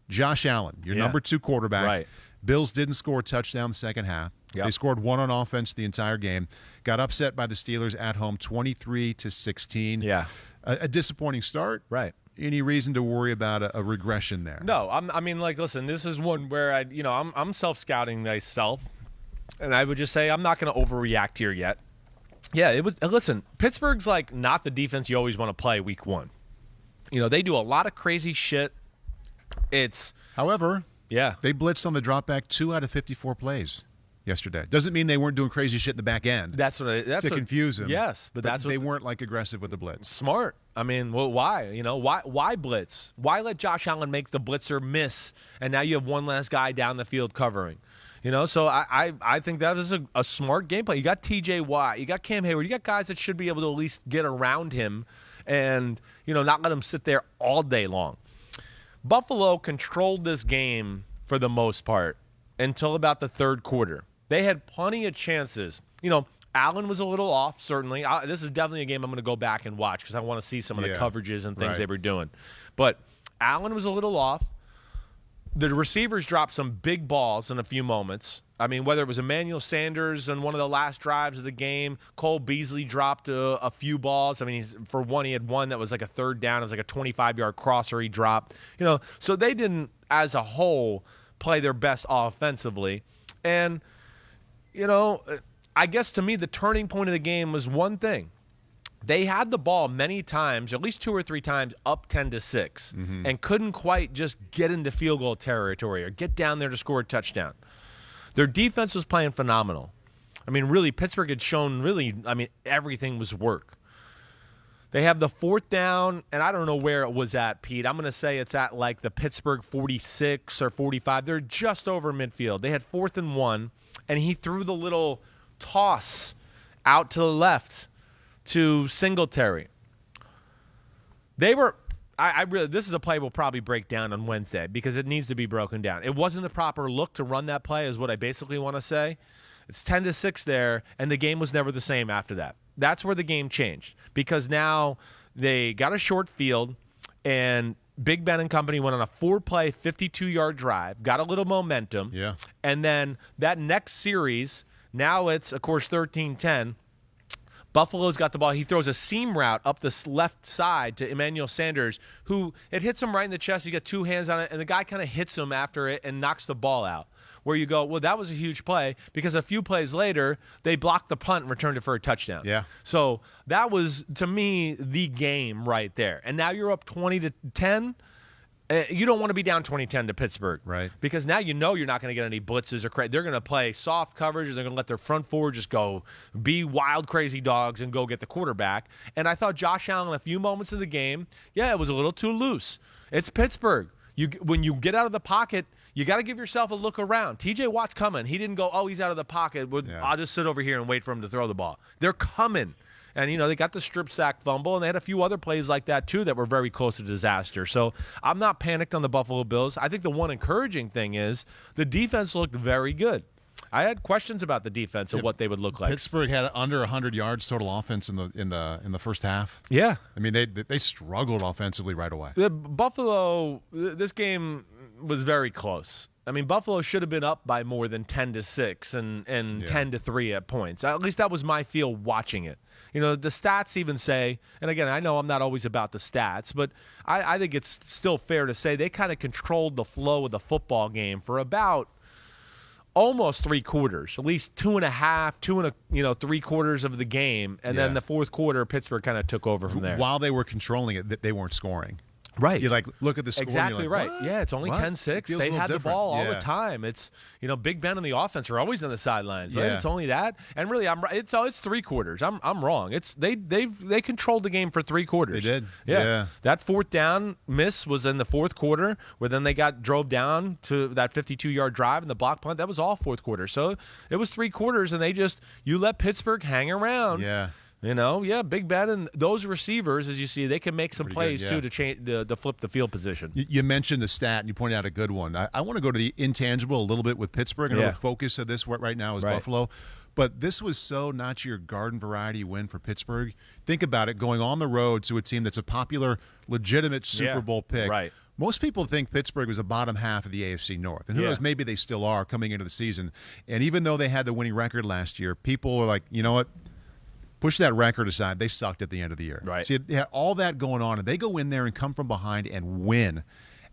Josh Allen, your number 2 quarterback. Right. Bills didn't score a touchdown the second half. Yep. They scored 1 on offense the entire game. Got upset by the Steelers at home 23-16. Yeah. A disappointing start. Right. Any reason to worry about a regression there? No, I mean, listen, this is one where I'm self-scouting myself, and I would just say I'm not going to overreact here yet. Yeah, it was. Listen, Pittsburgh's not the defense you always want to play week 1. They do a lot of crazy shit. However, yeah, they blitzed on the dropback 2 out of 54 plays yesterday. Doesn't mean they weren't doing crazy shit in the back end. That's to confuse them. Yes, but that's they weren't aggressive with the blitz. Smart. I mean, well, why? Why blitz? Why let Josh Allen make the blitzer miss, and now you have one less guy down the field covering? So I think that is a smart gameplay. You got T.J. Watt, you got Cam Hayward, you got guys that should be able to at least get around him, and not let him sit there all day long. Buffalo controlled this game for the most part until about the third quarter. They had plenty of chances. Allen was a little off, certainly. This is definitely a game I'm going to go back and watch because I want to see some of the coverages and things they were doing. But Allen was a little off. The receivers dropped some big balls in a few moments. I mean, whether it was Emmanuel Sanders on one of the last drives of the game, Cole Beasley dropped a few balls. I mean, for one, he had one that was a third down. It was a 25-yard crosser he dropped. So they didn't, as a whole, play their best offensively. And, I guess to me the turning point of the game was one thing. They had the ball many times, at least 2 or 3 times, up 10-6, and couldn't quite just get into field goal territory or get down there to score a touchdown. Their defense was playing phenomenal. I mean, really, Pittsburgh had shown everything was work. They have the 4th down, and I don't know where it was at, Pete. I'm going to say it's at the Pittsburgh 46 or 45. They're just over midfield. They had 4th and 1, and he threw the little toss out to the left to Singletary. They were this is a play we'll probably break down on Wednesday because it needs to be broken down. It wasn't the proper look to run that play is what I basically want to say. It's 10-6 there, and the game was never the same after that. That's where the game changed because now they got a short field, and Big Ben and company went on a 4-play, 52-yard drive, got a little momentum, and then that next series, now it's, of course, 13-10. Buffalo's got the ball. He throws a seam route up the left side to Emmanuel Sanders, who it hits him right in the chest. You got 2 hands on it, and the guy kind of hits him after it and knocks the ball out. Where you go, well, that was a huge play because a few plays later, they blocked the punt and returned it for a touchdown. Yeah. So that was, to me, the game right there. And now you're up 20-10. You don't want to be down 20-10 to Pittsburgh. Right. Because now you're not going to get any blitzes or they're going to play soft coverage. They're going to let their front forward just go be wild, crazy dogs and go get the quarterback. And I thought Josh Allen, a few moments of the game, it was a little too loose. It's Pittsburgh. When you get out of the pocket, you got to give yourself a look around. T.J. Watt's coming. He didn't go, he's out of the pocket. I'll just sit over here and wait for him to throw the ball. They're coming. And, they got the strip sack fumble, and they had a few other plays like that, too, that were very close to disaster. So I'm not panicked on the Buffalo Bills. I think the one encouraging thing is the defense looked very good. I had questions about the defense and what they would look like. Pittsburgh had under 100 yards total offense in the first half. Yeah. I mean, they struggled offensively right away. Buffalo, this game was very close. I mean, Buffalo should have been up by more than 10-6 and 10-3 at points. At least that was my feel watching it. The stats even say, and again, I know I'm not always about the stats, but I think it's still fair to say they kind of controlled the flow of the football game for about almost 3 quarters, at least 2.5, 3 quarters of the game, and then the fourth quarter, Pittsburgh kind of took over from there. While they were controlling it, they weren't scoring. Right. You look at the score. Exactly right. What? Yeah, it's only 10-6. They had the ball all the time. It's Big Ben and the offense are always on the sidelines. Right? It's only that. And really, it's 3 quarters. I'm wrong. They controlled the game for 3 quarters. They did. Yeah. That 4th down miss was in the 4th quarter, where then they drove down to that 52-yard drive and the block punt. That was all 4th quarter. So it was 3 quarters, and you let Pittsburgh hang around. Yeah. Big Ben and those receivers, as you see, they can make some plays too to change to flip the field position. You mentioned the stat, and you pointed out a good one. I want to go to the intangible a little bit with Pittsburgh. I know the focus of this right now is Buffalo. But this was so not your garden variety win for Pittsburgh. Think about it, going on the road to a team that's a popular, legitimate Super Bowl pick. Right. Most people think Pittsburgh was the bottom half of the AFC North. And who knows, maybe they still are coming into the season. And even though they had the winning record last year, people were like, you know what? Push that record aside. They sucked at the end of the year. Right. So they had all that going on, and they go in there and come from behind and win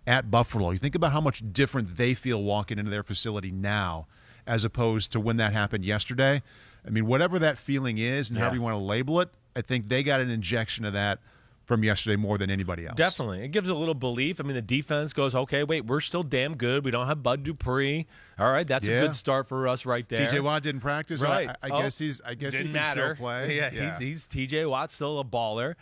at Buffalo. You think about how much different they feel walking into their facility now as opposed to when that happened yesterday. I mean, whatever that feeling is and however you want to label it, I think they got an injection of that from yesterday more than anybody else. Definitely. It gives a little belief. I mean, the defense goes, okay, wait, we're still damn good. We don't have Bud Dupree. All right, that's a good start for us right there. TJ Watt didn't practice. Right. I guess he can still play. Yeah, he's TJ Watt, still a baller.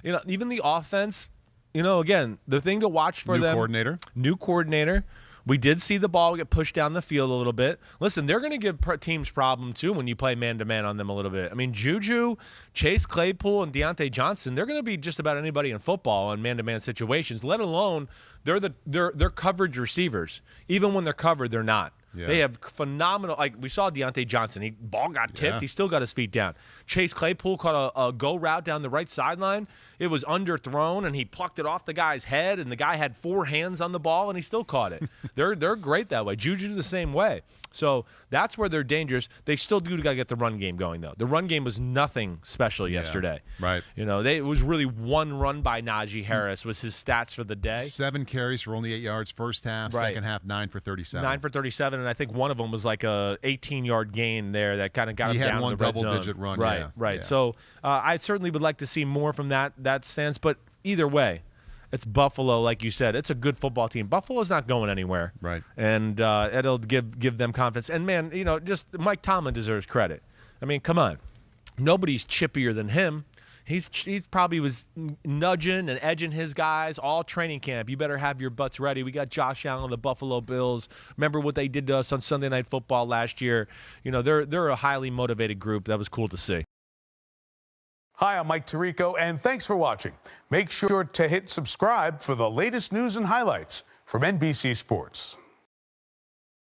You know, even the offense, you know, again, the thing to watch for them. New coordinator. We did see the ball get pushed down the field a little bit. Listen, they're going to give teams problem, too, when you play man-to-man on them a little bit. I mean, Juju, Chase Claypool, and Deontay Johnson, they're going to be just about anybody in football in man-to-man situations, let alone they're coverage receivers. Even when they're covered, they're not. Yeah. They have phenomenal, like we saw Deontay Johnson. Ball got tipped. Yeah. He still got his feet down. Chase Claypool caught a go route down the right sideline. It was underthrown, and he plucked it off the guy's head, and the guy had 4 hands on the ball, and he still caught it. They're great that way. Juju the same way. So that's where they're dangerous. They still do got to get the run game going, though. The run game was nothing special yesterday. Right. You know, it was really one run by Najee Harris was his stats for the day. 7 carries for only 8 yards first half. Right. Second half, 9 for 37. 9 for 37, and I think one of them was like a 18-yard gain there that kind of got him down in the red zone. He had one double-digit run. Right, right. Yeah. So I certainly would like to see more from that stance, but either way, it's Buffalo, like you said. It's a good football team. Buffalo's not going anywhere. Right. And it'll give them confidence. And, man, you know, just Mike Tomlin deserves credit. I mean, come on. Nobody's chippier than him. He probably was nudging and edging his guys all training camp. You better have your butts ready. We got Josh Allen, the Buffalo Bills. Remember what they did to us on Sunday Night Football last year. You know, they're a highly motivated group. That was cool to see. Hi, I'm Mike Tirico, and thanks for watching. Make sure to hit subscribe for the latest news and highlights from NBC Sports.